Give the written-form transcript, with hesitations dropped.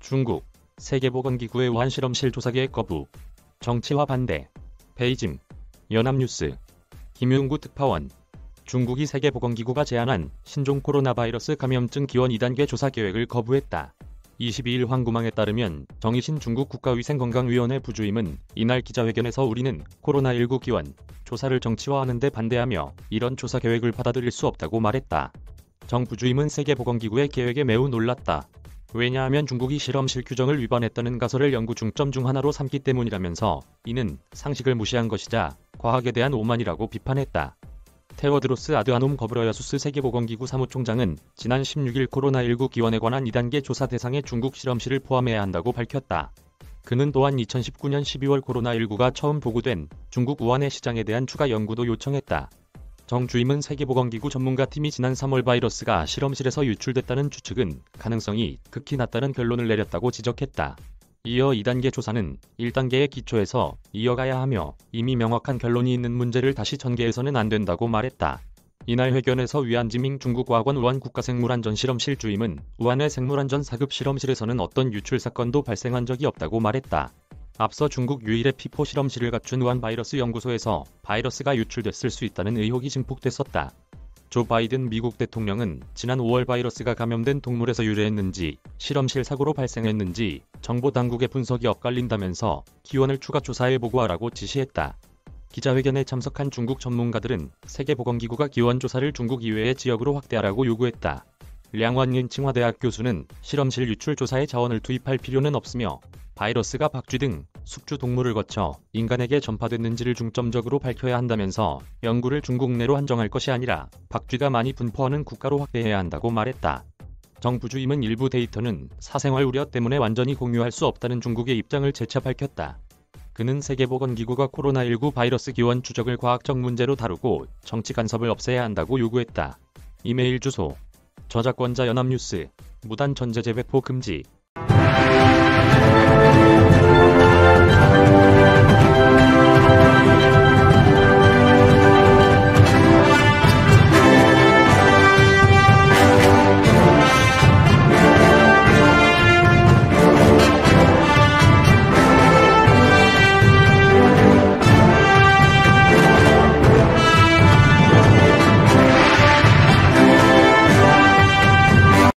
중국, 세계보건기구의 우한 실험실 조사 계획 거부. 정치화 반대. 베이징, 연합뉴스. 김윤구 특파원. 중국이 세계보건기구가 제안한 신종 코로나 바이러스 감염증 기원 2단계 조사 계획을 거부했다. 22일 황구망에 따르면 정의신 중국 국가위생건강위원회 부주임은 이날 기자회견에서 우리는 코로나19 기원 조사를 정치화하는 데 반대하며 이런 조사 계획을 받아들일 수 없다고 말했다. 정 부주임은 세계보건기구의 계획에 매우 놀랐다. 왜냐하면 중국이 실험실 규정을 위반했다는 가설을 연구 중점 중 하나로 삼기 때문이라면서 이는 상식을 무시한 것이자 과학에 대한 오만이라고 비판했다. 테워드로스 아드하놈 거브러야수스 세계보건기구 사무총장은 지난 16일 코로나19 기원에 관한 2단계 조사 대상에 중국 실험실을 포함해야 한다고 밝혔다. 그는 또한 2019년 12월 코로나19가 처음 보고된 중국 우한의 시장에 대한 추가 연구도 요청했다. 정 주임은 세계보건기구 전문가팀이 지난 3월 바이러스가 실험실에서 유출됐다는 추측은 가능성이 극히 낮다는 결론을 내렸다고 지적했다. 이어 2단계 조사는 1단계의 기초에서 이어가야 하며 이미 명확한 결론이 있는 문제를 다시 전개해서는 안 된다고 말했다. 이날 회견에서 위안지밍 중국과학원 우한 국가생물안전실험실 주임은 우한의 생물안전 4급 실험실에서는 어떤 유출 사건도 발생한 적이 없다고 말했다. 앞서 중국 유일의 피포 실험실을 갖춘 우한 바이러스 연구소에서 바이러스가 유출됐을 수 있다는 의혹이 증폭됐었다. 조 바이든 미국 대통령은 지난 5월 바이러스가 감염된 동물에서 유래했는지 실험실 사고로 발생했는지 정보 당국의 분석이 엇갈린다면서 기원을 추가 조사해 보고하라고 지시했다. 기자회견에 참석한 중국 전문가들은 세계보건기구가 기원 조사를 중국 이외의 지역으로 확대하라고 요구했다. 량완린 칭화대학 교수는 실험실 유출 조사에 자원을 투입할 필요는 없으며 바이러스가 박쥐 등 숙주 동물을 거쳐 인간에게 전파됐는지를 중점적으로 밝혀야 한다면서 연구를 중국 내로 한정할 것이 아니라 박쥐가 많이 분포하는 국가로 확대해야 한다고 말했다. 정 부주임은 일부 데이터는 사생활 우려 때문에 완전히 공유할 수 없다는 중국의 입장을 재차 밝혔다. 그는 세계보건기구가 코로나19 바이러스 기원 추적을 과학적 문제로 다루고 정치 간섭을 없애야 한다고 요구했다. 이메일 주소. 저작권자 연합뉴스. 무단 전제 재배포 금지.